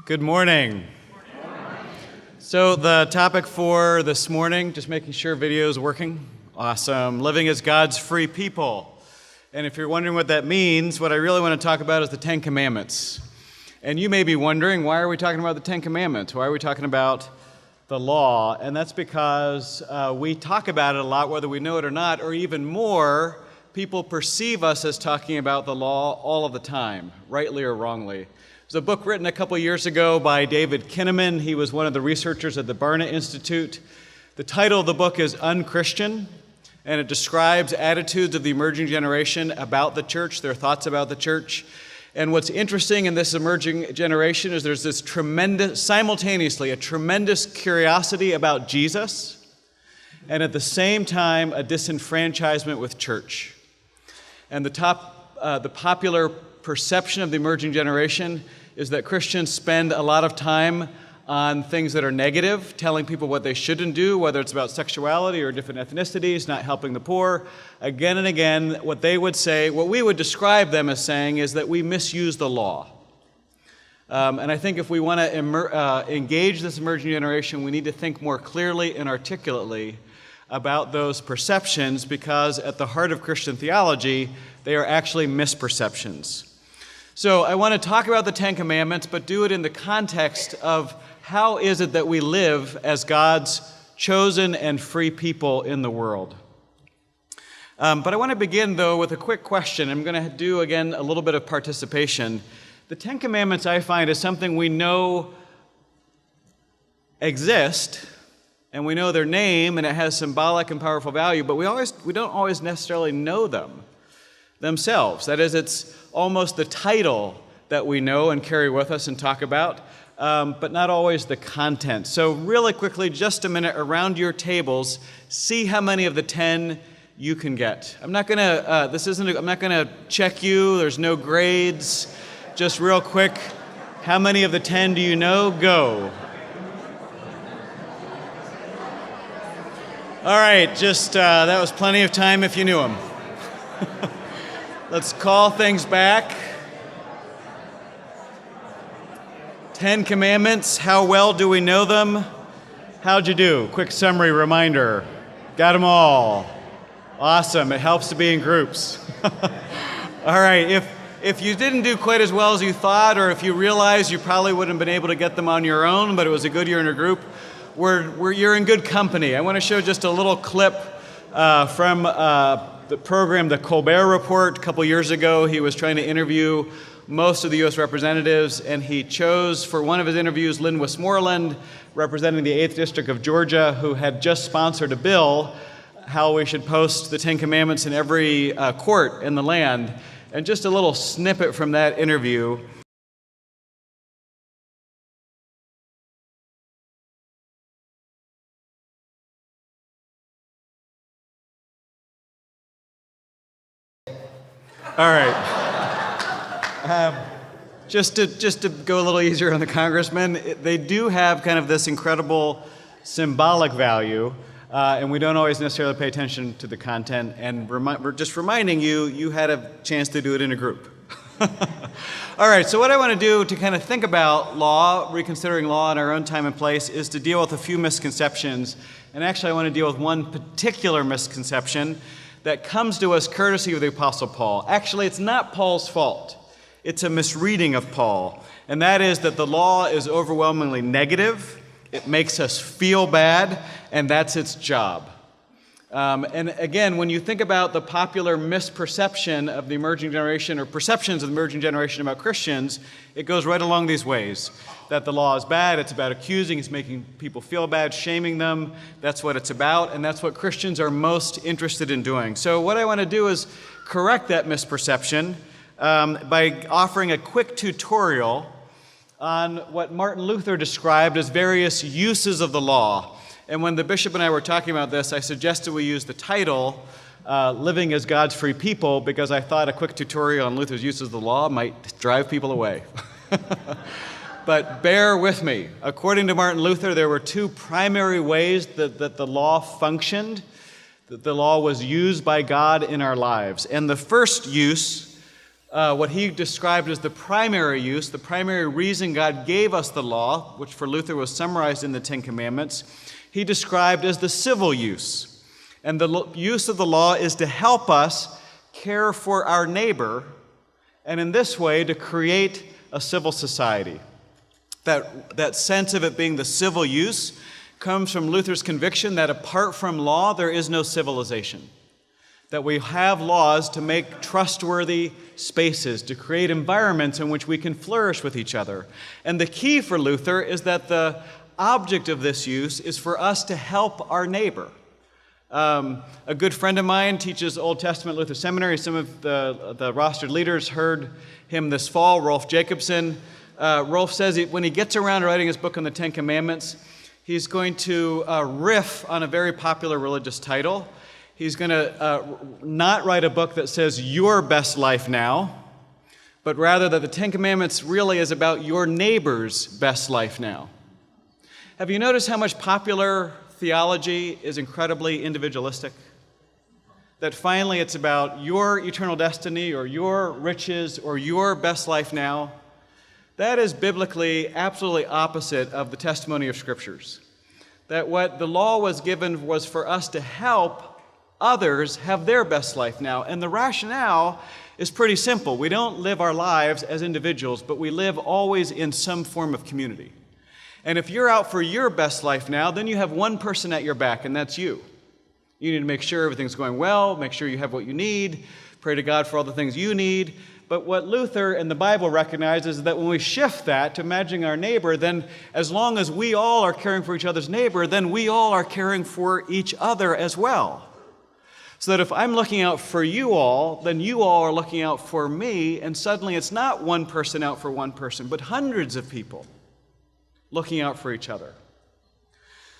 Good morning. So the topic for this morning, just making sure video is working. Awesome. Living as God's free people. And if you're wondering what that means, what I really want to talk about is the Ten Commandments. And you may be wondering, why are we talking about the Ten Commandments? Why are we talking about the law? And that's because we talk about it a lot, whether we know it or not, or even more, people perceive us as talking about the law all of the time, rightly or wrongly. There's a book written a couple years ago by David Kinnaman. He was one of the researchers at the Barna Institute. The title of the book is Unchristian, and it describes attitudes of the emerging generation about the church, their thoughts about the church. And what's interesting in this emerging generation is there's this simultaneously a tremendous curiosity about Jesus, and at the same time, a disenfranchisement with church. And the popular perception of the emerging generation is that Christians spend a lot of time on things that are negative, telling people what they shouldn't do, whether it's about sexuality or different ethnicities, not helping the poor. Again and again, what they would say, what we would describe them as saying, is that we misuse the law. And I think if we want to engage this emerging generation, we need to think more clearly and articulately about those perceptions, because at the heart of Christian theology, they are actually misperceptions. So I want to talk about the Ten Commandments, but do it in the context of how is it that we live as God's chosen and free people in the world. But I want to begin, though, with a quick question. I'm going to do, again, a little bit of participation. The Ten Commandments, I find, is something we know exist, and we know their name, and it has symbolic and powerful value, but we don't always necessarily know them themselves. That is, it's almost the title that we know and carry with us and talk about, but not always the content. So really quickly, just a minute, around your tables, see how many of the 10 you can get. I'm not gonna check you, there's no grades. Just real quick, how many of the 10 do you know? Go. All right, that was plenty of time if you knew them. Let's call things back. 10 Commandments, how well do we know them? How'd you do? Quick summary reminder. Got them all. Awesome, it helps to be in groups. All right, if you didn't do quite as well as you thought, or if you realize you probably wouldn't have been able to get them on your own, but it was a good year in a group, you're in good company. I want to show just a little clip from the program, the Colbert Report. A couple years ago, he was trying to interview most of the U.S. representatives, and he chose for one of his interviews Lynn Westmoreland, representing the 8th District of Georgia, who had just sponsored a bill how we should post the Ten Commandments in every court in the land. And just a little snippet from that interview. All right. Just to go a little easier on the congressman, they do have kind of this incredible symbolic value, and we don't always necessarily pay attention to the content. And we're just reminding you, you had a chance to do it in a group. All right, so what I want to do to kind of think about law, reconsidering law in our own time and place, is to deal with a few misconceptions. And actually, I want to deal with one particular misconception that comes to us courtesy of the Apostle Paul. Actually, it's not Paul's fault. It's a misreading of Paul. And that is that the law is overwhelmingly negative. It makes us feel bad, and that's its job. And again, when you think about the popular misperception of the emerging generation, or perceptions of the emerging generation about Christians, it goes right along these ways. That the law is bad, it's about accusing, it's making people feel bad, shaming them. That's what it's about, and that's what Christians are most interested in doing. So what I want to do is correct that misperception by offering a quick tutorial on what Martin Luther described as various uses of the law. And when the bishop and I were talking about this, I suggested we use the title, Living as God's Free People, because I thought a quick tutorial on Luther's uses of the law might drive people away. But bear with me. According to Martin Luther, there were two primary ways that the law functioned, that the law was used by God in our lives. And the first use what he described as the primary use, the primary reason God gave us the law, which for Luther was summarized in the Ten Commandments, he described as the civil use. And the use of the law is to help us care for our neighbor, and in this way to create a civil society. That sense of it being the civil use comes from Luther's conviction that apart from law, there is no civilization. That we have laws to make trustworthy spaces, to create environments in which we can flourish with each other. And the key for Luther is that the object of this use is for us to help our neighbor. A good friend of mine teaches Old Testament Lutheran Seminary. Some of the rostered leaders heard him this fall, Rolf Jacobson. Rolf says when he gets around to writing his book on the Ten Commandments, he's going to riff on a very popular religious title. He's going to not write a book that says your best life now, but rather that the Ten Commandments really is about your neighbor's best life now. Have you noticed how much popular theology is incredibly individualistic? That finally it's about your eternal destiny or your riches or your best life now. That is biblically absolutely opposite of the testimony of Scriptures. That what the law was given was for us to help others have their best life now. And the rationale is pretty simple. We don't live our lives as individuals, but we live always in some form of community. And if you're out for your best life now, then you have one person at your back, and that's you. You need to make sure everything's going well, make sure you have what you need, pray to God for all the things you need. But what Luther and the Bible recognizes is that when we shift that to imagining our neighbor, then as long as we all are caring for each other's neighbor, then we all are caring for each other as well. So that if I'm looking out for you all, then you all are looking out for me, and suddenly it's not one person out for one person, but hundreds of people looking out for each other.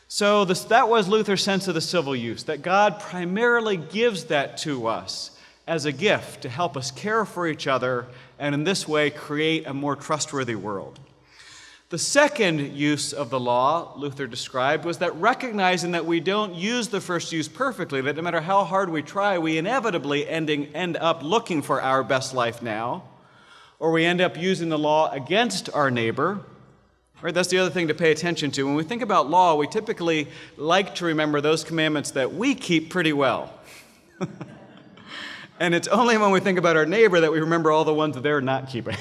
So that was Luther's sense of the civil use, that God primarily gives that to us as a gift to help us care for each other and in this way create a more trustworthy world. The second use of the law, Luther described, was that recognizing that we don't use the first use perfectly, that no matter how hard we try, we inevitably end up looking for our best life now, or we end up using the law against our neighbor. Right, that's the other thing to pay attention to. When we think about law, we typically like to remember those commandments that we keep pretty well. And it's only when we think about our neighbor that we remember all the ones that they're not keeping.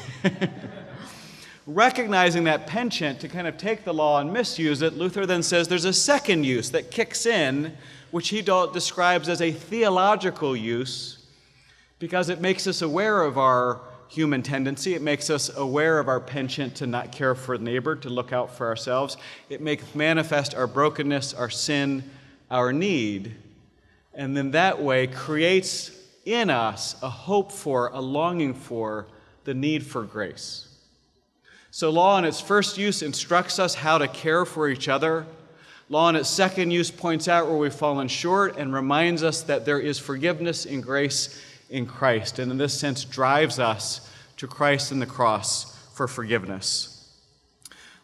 Recognizing that penchant to kind of take the law and misuse it, Luther then says there's a second use that kicks in, which he describes as a theological use, because it makes us aware of our human tendency. It makes us aware of our penchant to not care for the neighbor, to look out for ourselves. It makes manifest our brokenness, our sin, our need, and then that way creates in us a hope for, a longing for, the need for grace. So law in its first use instructs us how to care for each other. Law in its second use points out where we've fallen short and reminds us that there is forgiveness and grace in Christ, and in this sense drives us to Christ and the cross for forgiveness.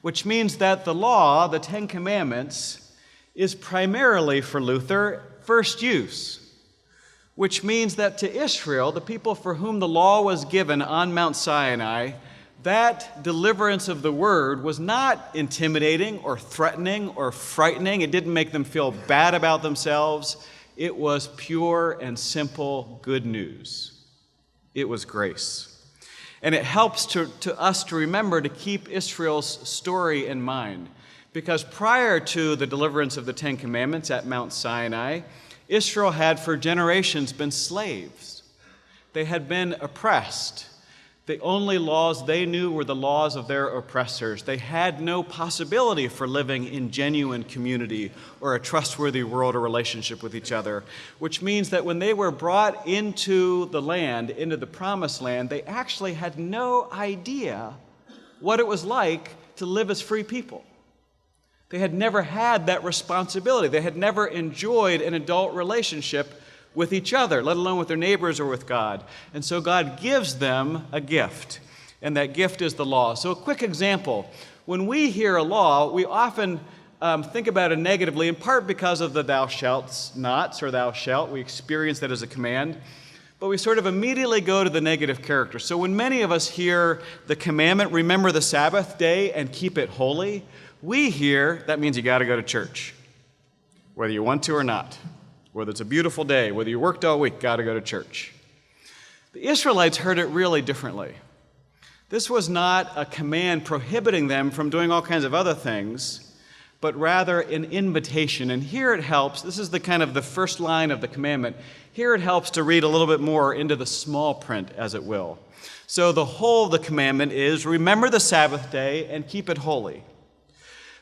Which means that the law, the Ten Commandments, is primarily for Luther first use, which means that to Israel, the people for whom the law was given on Mount Sinai, that deliverance of the word was not intimidating or threatening or frightening. It didn't make them feel bad about themselves. It was pure and simple good news. It was grace. And it helps to us to remember to keep Israel's story in mind. Because prior to the deliverance of the Ten Commandments at Mount Sinai, Israel had for generations been slaves. They had been oppressed. The only laws they knew were the laws of their oppressors. They had no possibility for living in genuine community or a trustworthy world or relationship with each other, which means that when they were brought into the land, into the promised land, they actually had no idea what it was like to live as free people. They had never had that responsibility. They had never enjoyed an adult relationship with each other, let alone with their neighbors or with God. And so God gives them a gift, and that gift is the law. So a quick example. When we hear a law, we often think about it negatively, in part because of the thou shalt nots or thou shalt. We experience that as a command. but we sort of immediately go to the negative character. So when many of us hear the commandment, remember the Sabbath day and keep it holy, we hear that means you got to go to church, whether you want to or not, whether it's a beautiful day, whether you worked all week, got to go to church. The Israelites heard it really differently. This was not a command prohibiting them from doing all kinds of other things, but rather an invitation. And here it helps, this is the kind of the first line of the commandment, here it helps to read a little bit more into the small print, as it will. So the whole of the commandment is, remember the Sabbath day and keep it holy.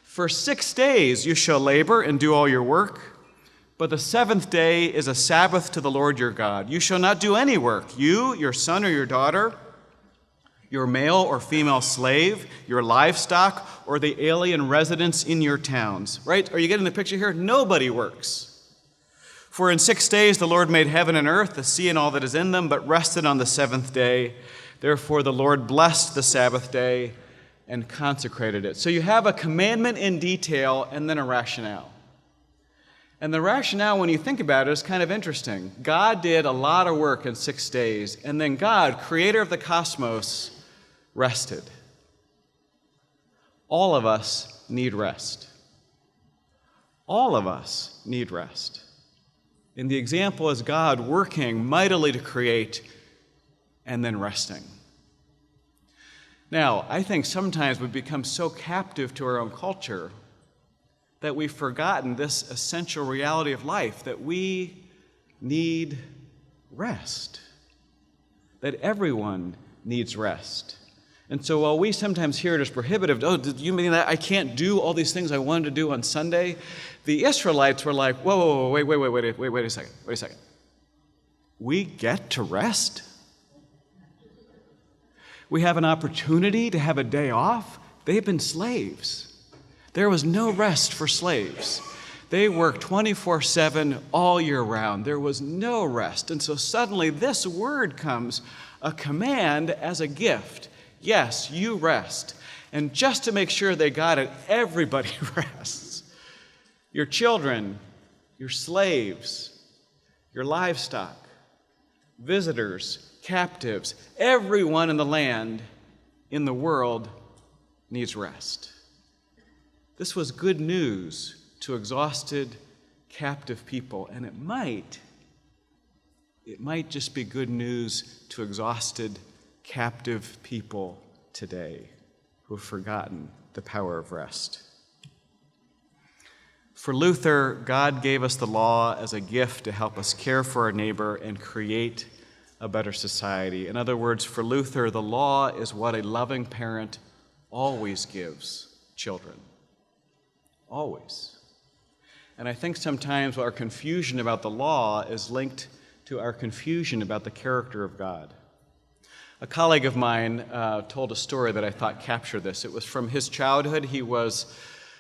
For 6 days you shall labor and do all your work, but the seventh day is a Sabbath to the Lord your God. You shall not do any work, you, your son or your daughter, your male or female slave, your livestock, or the alien residents in your towns. Right? Are you getting the picture here? Nobody works. For in 6 days the Lord made heaven and earth, the sea and all that is in them, but rested on the seventh day. Therefore the Lord blessed the Sabbath day and consecrated it. So you have a commandment in detail and then a rationale. And the rationale, when you think about it, is kind of interesting. God did a lot of work in 6 days, and then God, creator of the cosmos, rested. All of us need rest. All of us need rest. And the example is God working mightily to create and then resting. Now, I think sometimes we become so captive to our own culture that we've forgotten this essential reality of life, that we need rest, that everyone needs rest. And so while we sometimes hear it as prohibitive, oh, did you mean that I can't do all these things I wanted to do on Sunday? The Israelites were like, whoa, wait a second. We get to rest? We have an opportunity to have a day off? They've been slaves. There was no rest for slaves. They worked 24/7 all year round. There was no rest. And so suddenly this word comes, a command as a gift. Yes, you rest. And just to make sure they got it, everybody rests. Your children, your slaves, your livestock, visitors, captives, everyone in the land, in the world, needs rest. This was good news to exhausted, captive people, and it might just be good news to exhausted, captive people today who have forgotten the power of rest. For Luther, God gave us the law as a gift to help us care for our neighbor and create a better society. In other words, for Luther, the law is what a loving parent always gives children. Always. And I think sometimes our confusion about the law is linked to our confusion about the character of God. A colleague of mine told a story that I thought captured this. It was from his childhood. He was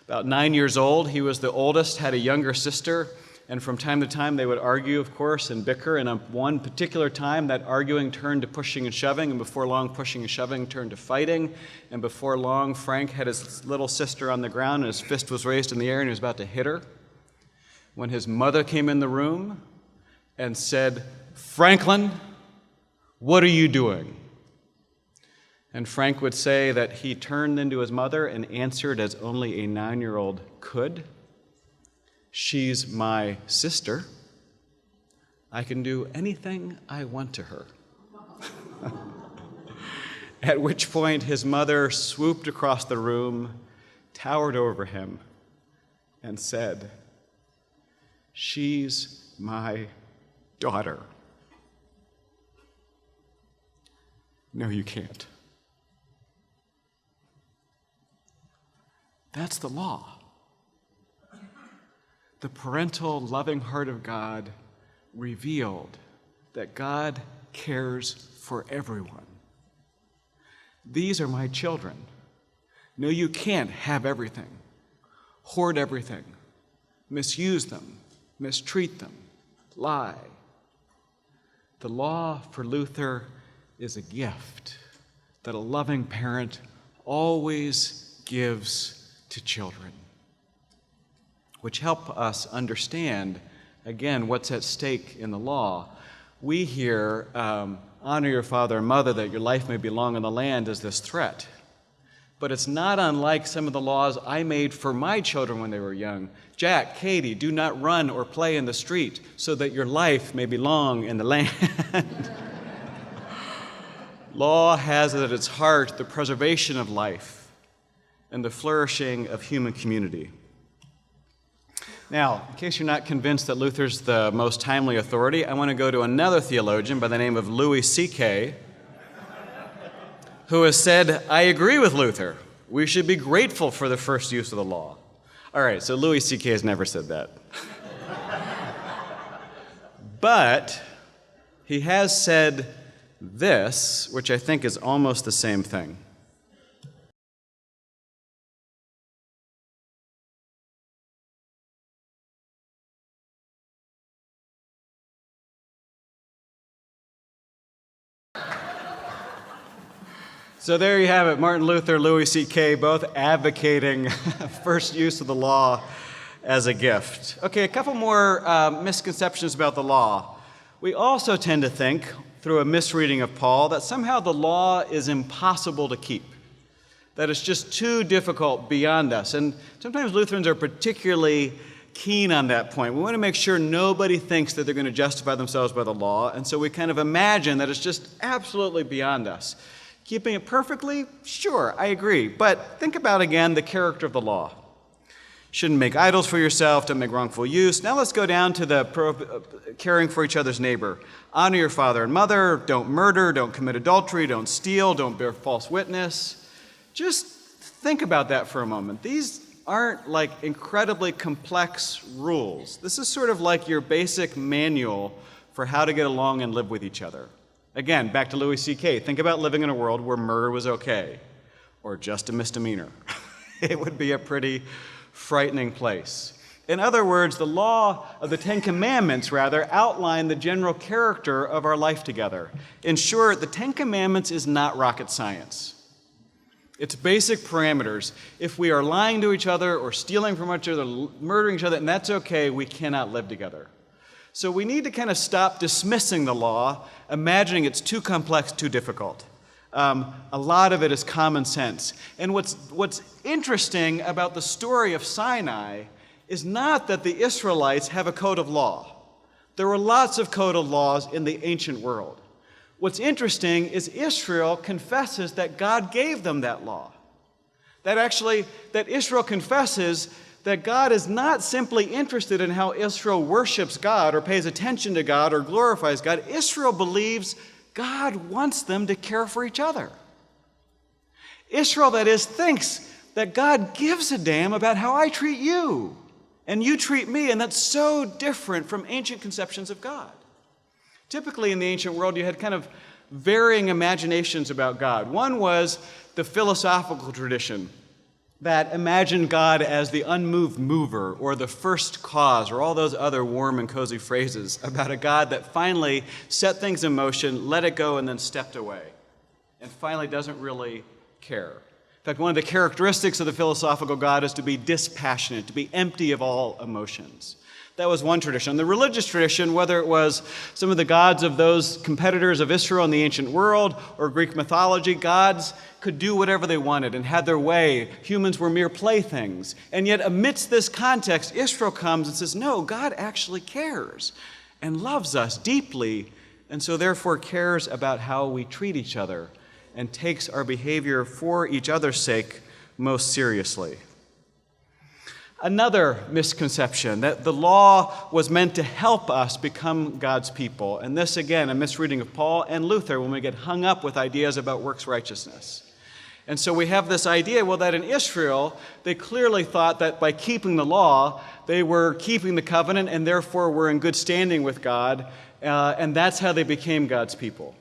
about 9 years old. He was the oldest, had a younger sister, and from time to time they would argue, of course, and bicker. And one particular time, that arguing turned to pushing and shoving, and before long, pushing and shoving turned to fighting. And before long, Frank had his little sister on the ground, and his fist was raised in the air, and he was about to hit her, when his mother came in the room and said, "Franklin, what are you doing?" And Frank would say that he turned into his mother and answered as only a 9-year-old could, "She's my sister. I can do anything I want to her." At which point his mother swooped across the room, towered over him, and said, "She's my daughter." No, you can't. That's the law. The parental, loving heart of God revealed that God cares for everyone. These are my children. No, you can't have everything, hoard everything, misuse them, mistreat them, lie. The law for Luther is a gift that a loving parent always gives to children, which help us understand, again, what's at stake in the law. we hear honor your father and mother that your life may be long in the land as this threat. But it's not unlike some of the laws I made for my children when they were young. Jack, Katie, do not run or play in the street so that your life may be long in the land. Law has at its heart the preservation of life and the flourishing of human community. Now, in case you're not convinced that Luther's the most timely authority, I want to go to another theologian by the name of Louis C.K., who has said, I agree with Luther. We should be grateful for the first use of the law. All right, so Louis C.K. has never said that. But he has said this, which I think is almost the same thing. So there you have it, Martin Luther, Louis C.K., both advocating first use of the law as a gift. Okay, a couple more misconceptions about the law. We also tend to think, through a misreading of Paul, that somehow the law is impossible to keep, that it's just too difficult beyond us. And sometimes Lutherans are particularly keen on that point. We want to make sure nobody thinks that they're going to justify themselves by the law, and so we kind of imagine that it's just absolutely beyond us. Keeping it perfectly? Sure, I agree. But think about, again, the character of the law. Shouldn't make idols for yourself, don't make wrongful use. Now let's go down to the caring for each other's neighbor. Honor your father and mother, don't murder, don't commit adultery, don't steal, don't bear false witness. Just think about that for a moment. These aren't like incredibly complex rules. This is sort of like your basic manual for how to get along and live with each other. Again, back to Louis C.K. Think about living in a world where murder was okay, or just a misdemeanor. It would be a pretty frightening place. In other words, the law of the Ten Commandments, rather, outline the general character of our life together. In short, the Ten Commandments is not rocket science. It's basic parameters. If we are lying to each other or stealing from each other, murdering each other, and that's okay, we cannot live together. So we need to kind of stop dismissing the law, imagining it's too complex, too difficult. A lot of it is common sense. And what's interesting about the story of Sinai is not that the Israelites have a code of law. There were lots of code of laws in the ancient world. What's interesting is Israel confesses that God gave them that law. That Israel confesses that God is not simply interested in how Israel worships God or pays attention to God or glorifies God. Israel believes God wants them to care for each other. Israel, that is, thinks that God gives a damn about how I treat you and you treat me, and that's so different from ancient conceptions of God. Typically in the ancient world, you had kind of varying imaginations about God. One was the philosophical tradition that imagined God as the unmoved mover or the first cause or all those other warm and cozy phrases about a God that finally set things in motion, let it go, and then stepped away, and finally doesn't really care. In fact, one of the characteristics of the philosophical God is to be dispassionate, to be empty of all emotions. That was one tradition. The religious tradition, whether it was some of the gods of those competitors of Israel in the ancient world or Greek mythology, gods could do whatever they wanted and had their way. Humans were mere playthings. And yet amidst this context, Israel comes and says, no, God actually cares and loves us deeply, and so therefore cares about how we treat each other and takes our behavior for each other's sake most seriously. Another misconception, that the law was meant to help us become God's people. And this, again, a misreading of Paul and Luther when we get hung up with ideas about works righteousness. And so we have this idea, well, that in Israel, they clearly thought that by keeping the law, they were keeping the covenant and therefore were in good standing with God, and that's how they became God's people.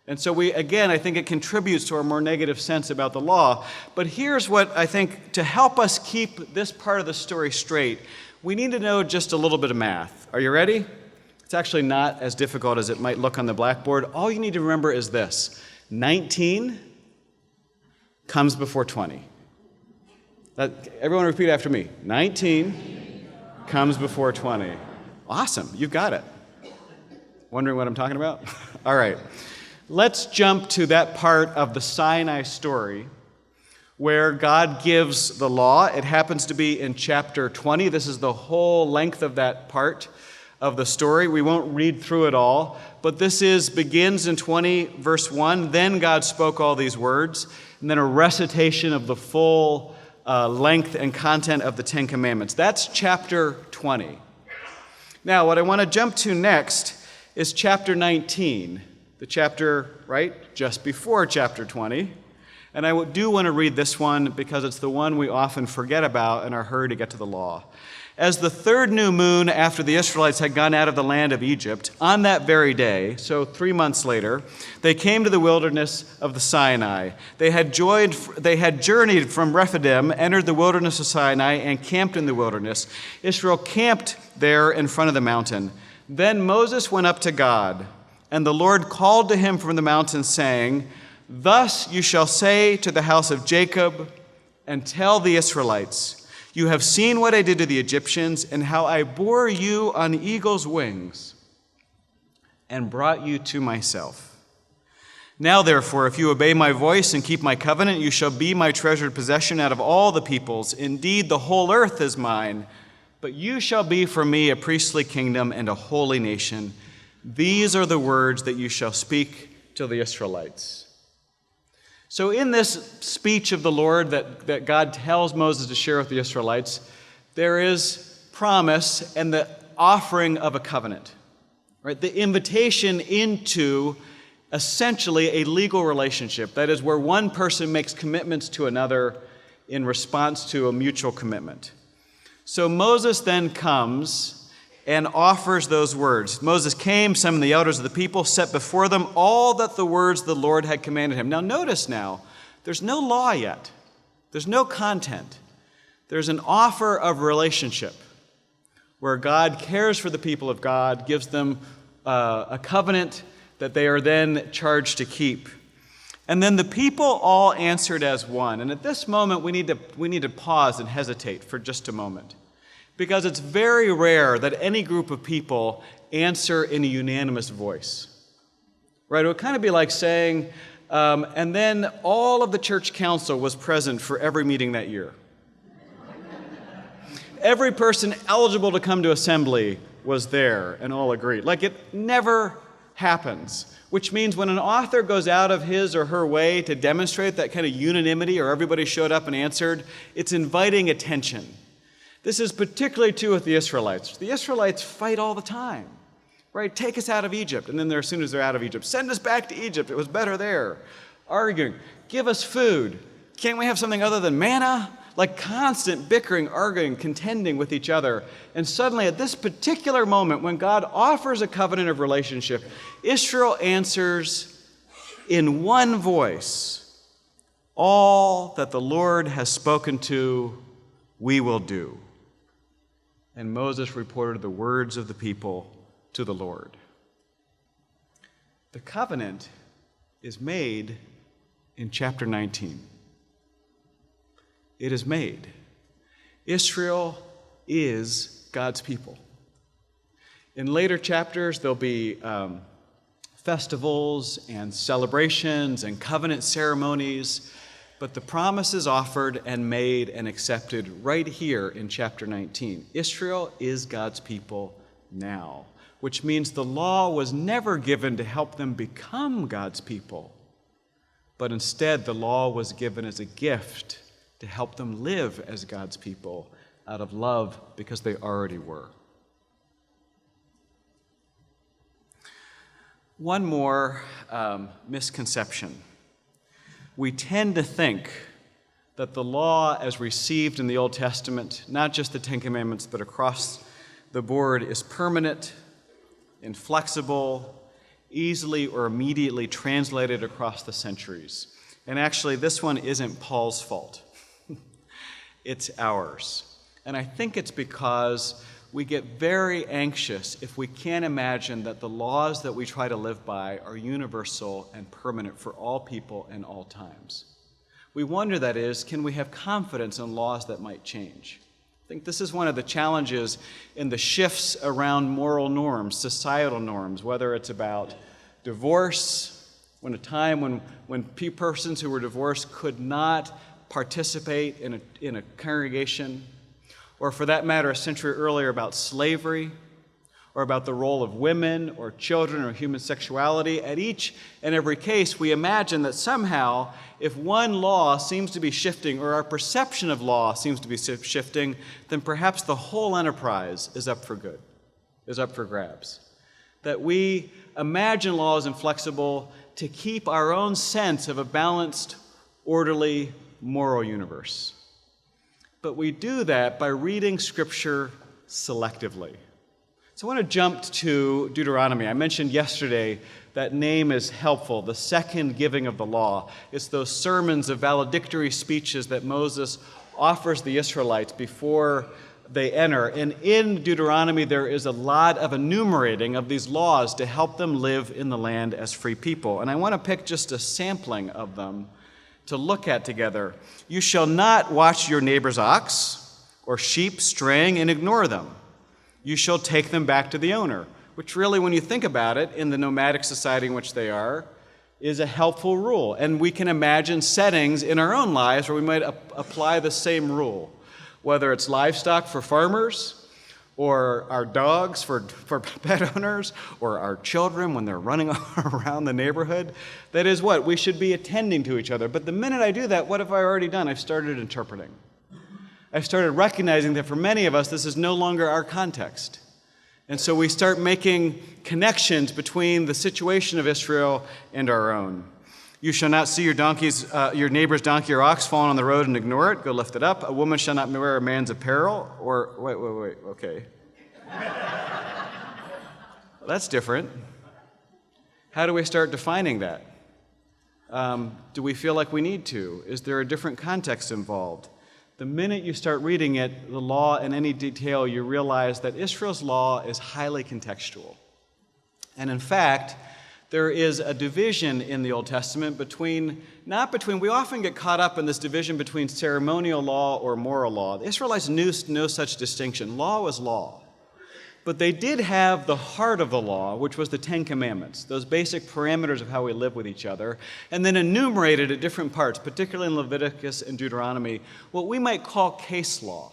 And so I think it contributes to our more negative sense about the law. But here's what I think, to help us keep this part of the story straight, we need to know just a little bit of math. Are you ready? It's actually not as difficult as it might look on the blackboard. All you need to remember is this: 19 comes before 20. Everyone repeat after me. 19 comes before 20. Awesome, you've got it. Wondering what I'm talking about? All right. Let's jump to that part of the Sinai story where God gives the law. It happens to be in chapter 20. This is the whole length of that part of the story. We won't read through it all, but begins in 20, verse 1. Then God spoke all these words, and then a recitation of the full length and content of the Ten Commandments. That's chapter 20. Now, what I want to jump to next is chapter 19, the chapter, right, just before chapter 20. And I do want to read this one because it's the one we often forget about in our hurry to get to the law. As the third new moon after the Israelites had gone out of the land of Egypt, on that very day, so 3 months later, they came to the wilderness of the Sinai. They had journeyed from Rephidim, entered the wilderness of Sinai, and camped in the wilderness. Israel camped there in front of the mountain. Then Moses went up to God, and the Lord called to him from the mountain, saying, "Thus you shall say to the house of Jacob, and tell the Israelites, you have seen what I did to the Egyptians, and how I bore you on eagle's wings, and brought you to myself. Now therefore, if you obey my voice and keep my covenant, you shall be my treasured possession out of all the peoples. Indeed, the whole earth is mine, but you shall be for me a priestly kingdom and a holy nation. These are the words that you shall speak to the Israelites." So in this speech of the Lord that God tells Moses to share with the Israelites, there is promise and the offering of a covenant, right? The invitation into essentially a legal relationship, that is where one person makes commitments to another in response to a mutual commitment. So Moses then comes and offers those words. Moses came, summoned the elders of the people, set before them all that the words the Lord had commanded him. Now notice there's no law yet. There's no content. There's an offer of relationship where God cares for the people of God, gives them a covenant that they are then charged to keep. And then the people all answered as one. And at this moment, we need to pause and hesitate for just a moment, because it's very rare that any group of people answer in a unanimous voice, right? It would kind of be like saying, and then all of the church council was present for every meeting that year. Every person eligible to come to assembly was there and all agreed. Like, it never happens, which means when an author goes out of his or her way to demonstrate that kind of unanimity, or everybody showed up and answered, it's inviting attention. This is particularly true with the Israelites. The Israelites fight all the time, right? Take us out of Egypt. And then as soon as they're out of Egypt, send us back to Egypt. It was better there. Arguing, give us food. Can't we have something other than manna? Like constant bickering, arguing, contending with each other. And suddenly at this particular moment, when God offers a covenant of relationship, Israel answers in one voice, "All that the Lord has spoken to, we will do." And Moses reported the words of the people to the Lord. The covenant is made in chapter 19. It is made. Israel is God's people. In later chapters, there'll be festivals and celebrations and covenant ceremonies, but the promise is offered and made and accepted right here in chapter 19. Israel is God's people now, which means the law was never given to help them become God's people, but instead the law was given as a gift to help them live as God's people out of love because they already were. One more misconception. We tend to think that the law as received in the Old Testament, not just the Ten Commandments, but across the board, is permanent, inflexible, easily or immediately translated across the centuries. And actually, this one isn't Paul's fault. It's ours. And I think it's because we get very anxious if we can't imagine that the laws that we try to live by are universal and permanent for all people and all times. We wonder, that is, can we have confidence in laws that might change? I think this is one of the challenges in the shifts around moral norms, societal norms, whether it's about divorce, when a time when persons who were divorced could not participate in a congregation, or for that matter, a century earlier about slavery, or about the role of women or children or human sexuality. At each and every case, we imagine that somehow, if one law seems to be shifting, or our perception of law seems to be shifting, then perhaps the whole enterprise is up for grabs. That we imagine law as inflexible to keep our own sense of a balanced, orderly, moral universe. But we do that by reading Scripture selectively. So I want to jump to Deuteronomy. I mentioned yesterday that name is helpful, the second giving of the law. It's those sermons of valedictory speeches that Moses offers the Israelites before they enter. And in Deuteronomy, there is a lot of enumerating of these laws to help them live in the land as free people. And I want to pick just a sampling of them to look at together. You shall not watch your neighbor's ox or sheep straying and ignore them. You shall take them back to the owner, which really, when you think about it, in the nomadic society in which they are, is a helpful rule. And we can imagine settings in our own lives where we might apply the same rule, whether it's livestock for farmers, or our dogs for pet owners, or our children when they're running around the neighborhood. That is what? We should be attending to each other. But the minute I do that, what have I already done? I've started interpreting. I've started recognizing that for many of us, this is no longer our context. And so we start making connections between the situation of Israel and our own. You shall not see your neighbor's donkey or ox fallen on the road and ignore it. Go lift it up. A woman shall not wear a man's apparel. Or, wait, okay. That's different. How do we start defining that? Do we feel like we need to? Is there a different context involved? The minute you start reading it, the law in any detail, you realize that Israel's law is highly contextual. And in fact, there is a division in the Old Testament we often get caught up in this division between ceremonial law or moral law. The Israelites knew no such distinction. Law was law. But they did have the heart of the law, which was the Ten Commandments, those basic parameters of how we live with each other, and then enumerated at different parts, particularly in Leviticus and Deuteronomy, what we might call case law.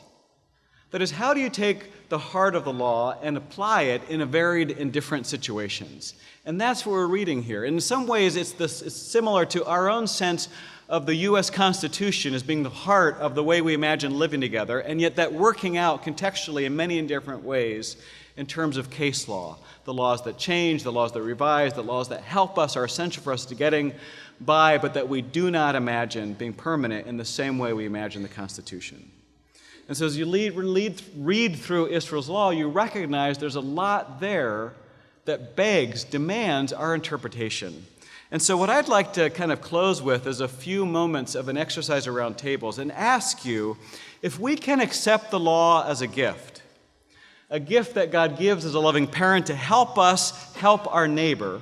That is, how do you take the heart of the law and apply it in varied and different situations? And that's what we're reading here. In some ways, it's similar to our own sense of the U.S. Constitution as being the heart of the way we imagine living together, and yet that working out contextually in many different ways in terms of case law. The laws that change, the laws that revise, the laws that help us are essential for us to getting by, but that we do not imagine being permanent in the same way we imagine the Constitution. And so as you read through Israel's law, you recognize there's a lot there that demands our interpretation. And so what I'd like to kind of close with is a few moments of an exercise around tables and ask you if we can accept the law as a gift that God gives as a loving parent to help us help our neighbor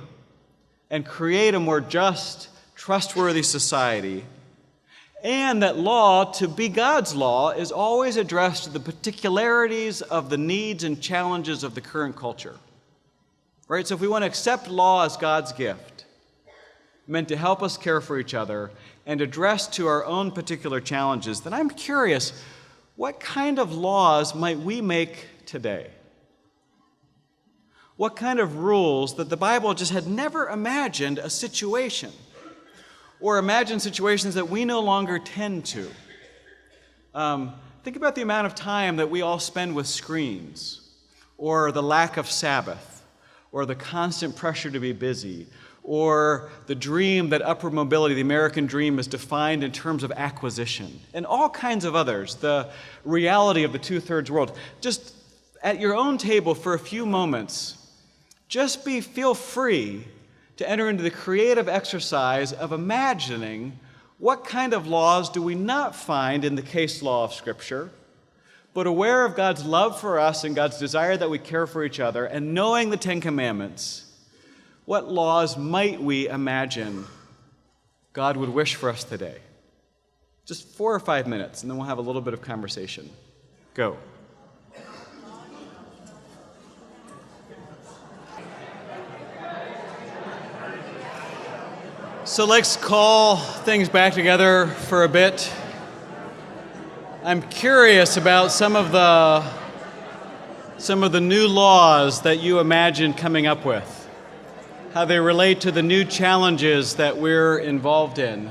and create a more just, trustworthy society, and that law, to be God's law, is always addressed to the particularities of the needs and challenges of the current culture. Right? So if we want to accept law as God's gift, meant to help us care for each other and address to our own particular challenges, then I'm curious, what kind of laws might we make today? What kind of rules that the Bible just had never imagined a situation, or imagined situations that we no longer tend to? Think about the amount of time that we all spend with screens, or the lack of Sabbath, or the constant pressure to be busy, or the dream that upward mobility, the American dream, is defined in terms of acquisition, and all kinds of others, the reality of the two-thirds world. Just at your own table for a few moments, feel free to enter into the creative exercise of imagining what kind of laws do we not find in the case law of Scripture, but aware of God's love for us and God's desire that we care for each other, and knowing the Ten Commandments, what laws might we imagine God would wish for us today? Just 4 or 5 minutes, and then we'll have a little bit of conversation. Go. So let's call things back together for a bit. I'm curious about some of the new laws that you imagine coming up with, how they relate to the new challenges that we're involved in.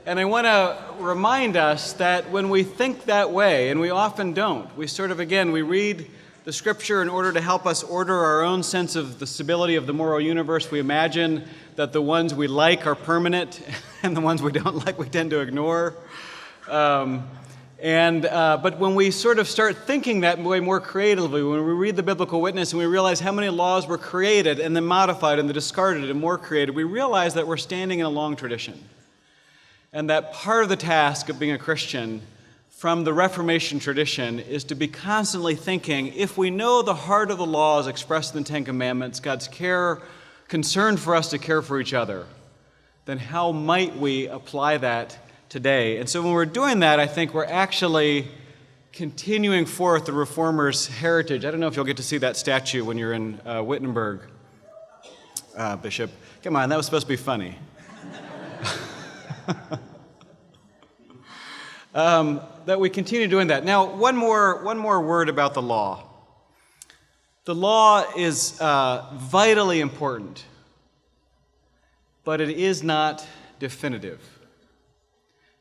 And I want to remind us that when we think that way, and we often don't, we read the scripture in order to help us order our own sense of the stability of the moral universe. We imagine that the ones we like are permanent, and the ones we don't like we tend to ignore. But when we sort of start thinking that way more creatively, when we read the biblical witness and we realize how many laws were created and then modified and then discarded and more created, we realize that we're standing in a long tradition. And that part of the task of being a Christian from the Reformation tradition is to be constantly thinking, if we know the heart of the law is expressed in the Ten Commandments, God's concern for us to care for each other, then how might we apply that today? And so when we're doing that, I think we're actually continuing forth the Reformers' heritage. I don't know if you'll get to see that statue when you're in Wittenberg, Bishop. Come on, that was supposed to be funny. That we continue doing that. Now, one more word about the law. The law is vitally important, but it is not definitive.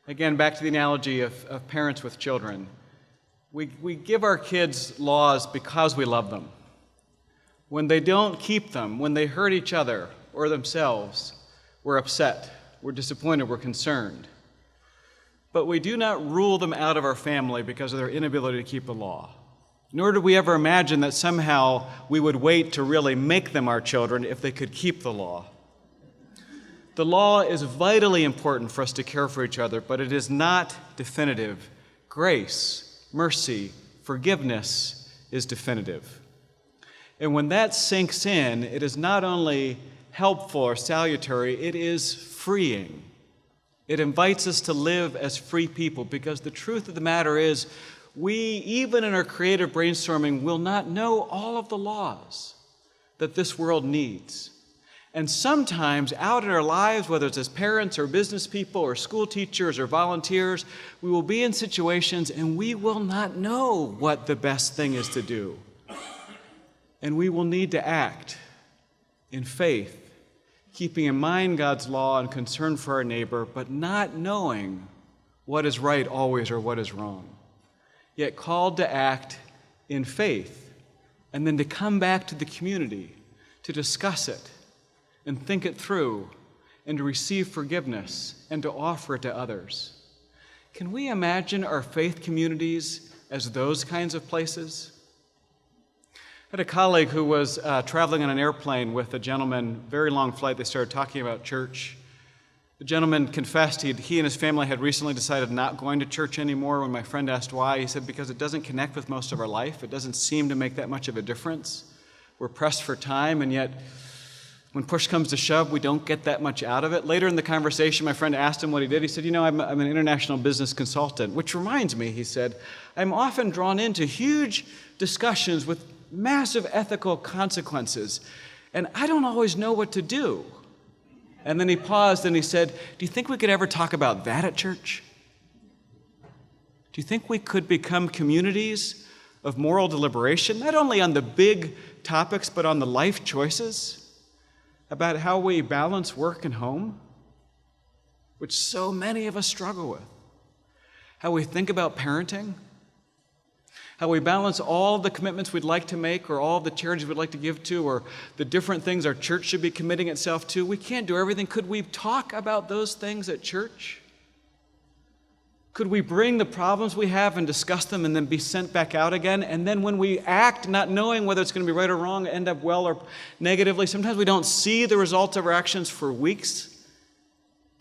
Again, back to the analogy of parents with children. We give our kids laws because we love them. When they don't keep them, when they hurt each other or themselves, we're upset, we're disappointed, we're concerned. But we do not rule them out of our family because of their inability to keep the law. Nor do we ever imagine that somehow we would wait to really make them our children if they could keep the law. The law is vitally important for us to care for each other, but it is not definitive. Grace, mercy, forgiveness is definitive. And when that sinks in, it is not only helpful or salutary, it is freeing. It invites us to live as free people, because the truth of the matter is, we, even in our creative brainstorming, will not know all of the laws that this world needs. And sometimes out in our lives, whether it's as parents or business people or school teachers or volunteers, we will be in situations and we will not know what the best thing is to do. And we will need to act in faith, keeping in mind God's law and concern for our neighbor, but not knowing what is right always or what is wrong. Yet called to act in faith, and then to come back to the community, to discuss it, and think it through, and to receive forgiveness, and to offer it to others. Can we imagine our faith communities as those kinds of places? I had a colleague who was traveling on an airplane with a gentleman, very long flight. They started talking about church. The gentleman confessed he and his family had recently decided not going to church anymore. When my friend asked why, he said, because it doesn't connect with most of our life. It doesn't seem to make that much of a difference. We're pressed for time, and yet when push comes to shove, we don't get that much out of it. Later in the conversation, my friend asked him what he did. He said, I'm an international business consultant, which reminds me, he said, I'm often drawn into huge discussions with massive ethical consequences, and I don't always know what to do. And then he paused and he said, do you think we could ever talk about that at church? Do you think we could become communities of moral deliberation, not only on the big topics, but on the life choices about how we balance work and home, which so many of us struggle with, how we think about parenting, how we balance all the commitments we'd like to make or all the charities we'd like to give to or the different things our church should be committing itself to. We can't do everything. Could we talk about those things at church? Could we bring the problems we have and discuss them and then be sent back out again? And then when we act, not knowing whether it's going to be right or wrong, end up well or negatively, sometimes we don't see the results of our actions for weeks.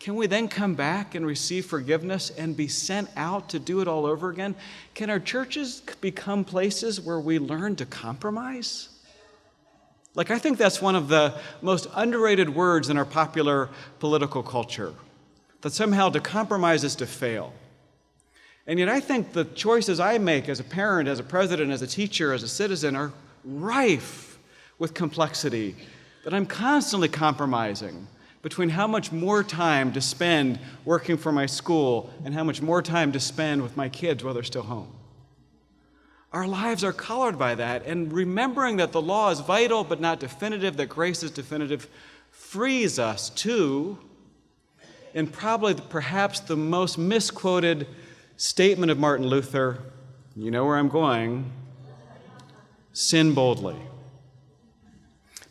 Can we then come back and receive forgiveness and be sent out to do it all over again? Can our churches become places where we learn to compromise? I think that's one of the most underrated words in our popular political culture, that somehow to compromise is to fail. And yet I think the choices I make as a parent, as a president, as a teacher, as a citizen are rife with complexity, that I'm constantly compromising between how much more time to spend working for my school and how much more time to spend with my kids while they're still home. Our lives are colored by that, and remembering that the law is vital but not definitive, that grace is definitive, frees us to, in probably perhaps the most misquoted statement of Martin Luther, you know where I'm going, sin boldly.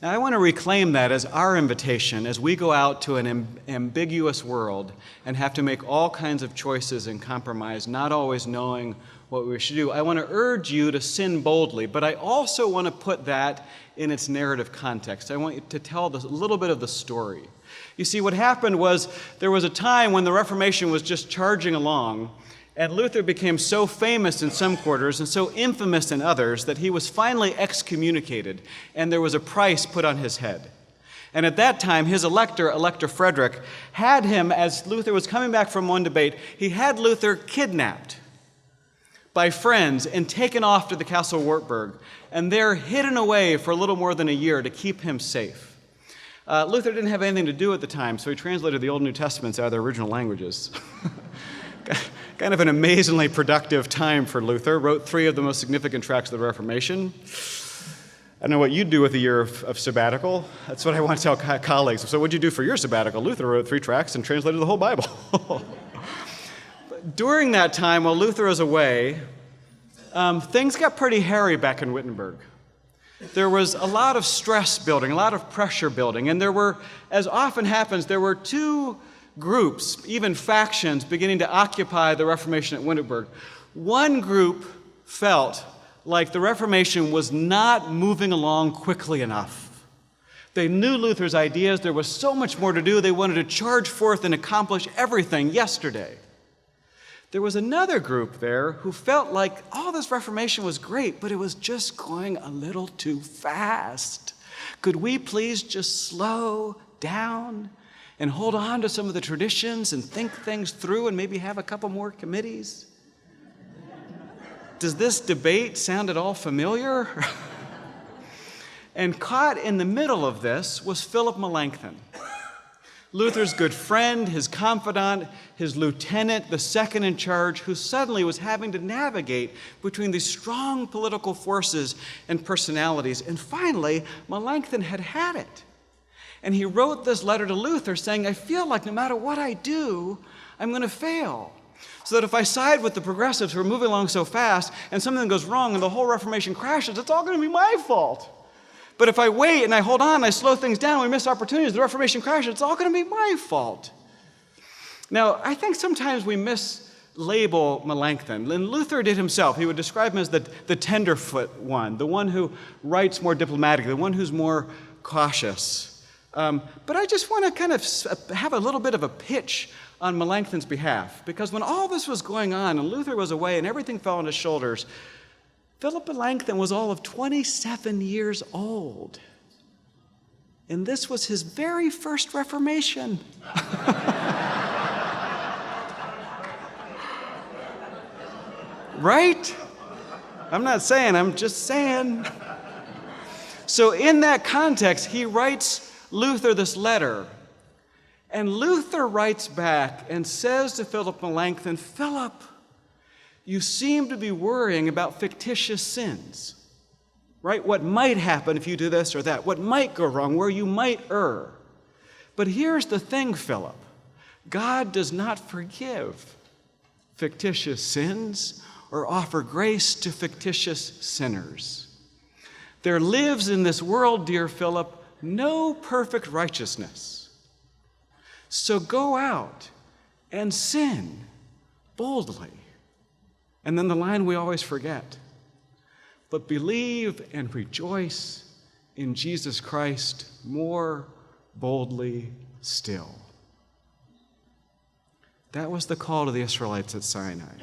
Now, I want to reclaim that as our invitation as we go out to an ambiguous world and have to make all kinds of choices and compromise, not always knowing what we should do. I want to urge you to sin boldly, but I also want to put that in its narrative context. I want you to tell a little bit of the story. You see, what happened was there was a time when the Reformation was just charging along, and Luther became so famous in some quarters and so infamous in others that he was finally excommunicated, and there was a price put on his head. And at that time, his Elector Frederick, had him, as Luther was coming back from one debate, he had Luther kidnapped by friends and taken off to the Castle Wartburg, and there hidden away for a little more than a year to keep him safe. Luther didn't have anything to do at the time, so he translated the Old and New Testaments out of their original languages. Kind of an amazingly productive time for Luther. Wrote 3 of the most significant tracts of the Reformation. I don't know what you'd do with a year of sabbatical. That's what I want to tell colleagues. So what'd you do for your sabbatical? Luther wrote 3 tracts and translated the whole Bible. But during that time, while Luther was away, things got pretty hairy back in Wittenberg. There was a lot of stress building, a lot of pressure building, and there were, as often happens, there were 2 groups, even factions, beginning to occupy the Reformation at Wittenberg. One group felt like the Reformation was not moving along quickly enough. They knew Luther's ideas. There was so much more to do. They wanted to charge forth and accomplish everything yesterday. There was another group there who felt like all this Reformation was great, but it was just going a little too fast. Could we please just slow down and hold on to some of the traditions and think things through and maybe have a couple more committees? Does this debate sound at all familiar? And caught in the middle of this was Philip Melanchthon, Luther's good friend, his confidant, his lieutenant, the second in charge, who suddenly was having to navigate between these strong political forces and personalities. And finally, Melanchthon had it. And he wrote this letter to Luther saying, I feel like no matter what I do, I'm going to fail. So that if I side with the progressives who are moving along so fast and something goes wrong and the whole Reformation crashes, it's all going to be my fault. But if I wait and I hold on, I slow things down, we miss opportunities, the Reformation crashes, it's all going to be my fault. Now, I think sometimes we mislabel Melanchthon, and Luther did himself. He would describe him as the tenderfoot one, the one who writes more diplomatically, the one who's more cautious. But I just want to kind of have a little bit of a pitch on Melanchthon's behalf, because when all this was going on and Luther was away and everything fell on his shoulders, Philip Melanchthon was all of 27 years old. And this was his very first Reformation. Right? I'm not saying, I'm just saying. So in that context, he writes Luther this letter. And Luther writes back and says to Philip Melanchthon, Philip, you seem to be worrying about fictitious sins, right? What might happen if you do this or that, what might go wrong, where you might err. But here's the thing, Philip. God does not forgive fictitious sins or offer grace to fictitious sinners. There lives in this world, dear Philip, no perfect righteousness. So go out and sin boldly. And then the line we always forget. But believe and rejoice in Jesus Christ more boldly still. That was the call to the Israelites at Sinai.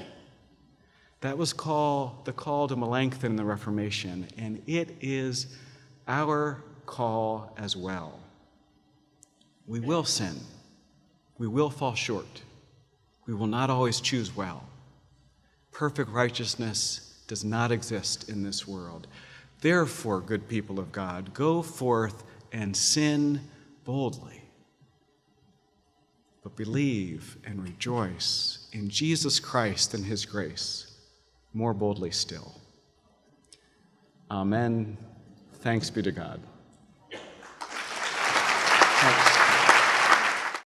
That was the call to Melanchthon in the Reformation, and it is our call as well. We will sin. We will fall short. We will not always choose well. Perfect righteousness does not exist in this world. Therefore, good people of God, go forth and sin boldly. But believe and rejoice in Jesus Christ and his grace more boldly still. Amen. Thanks be to God.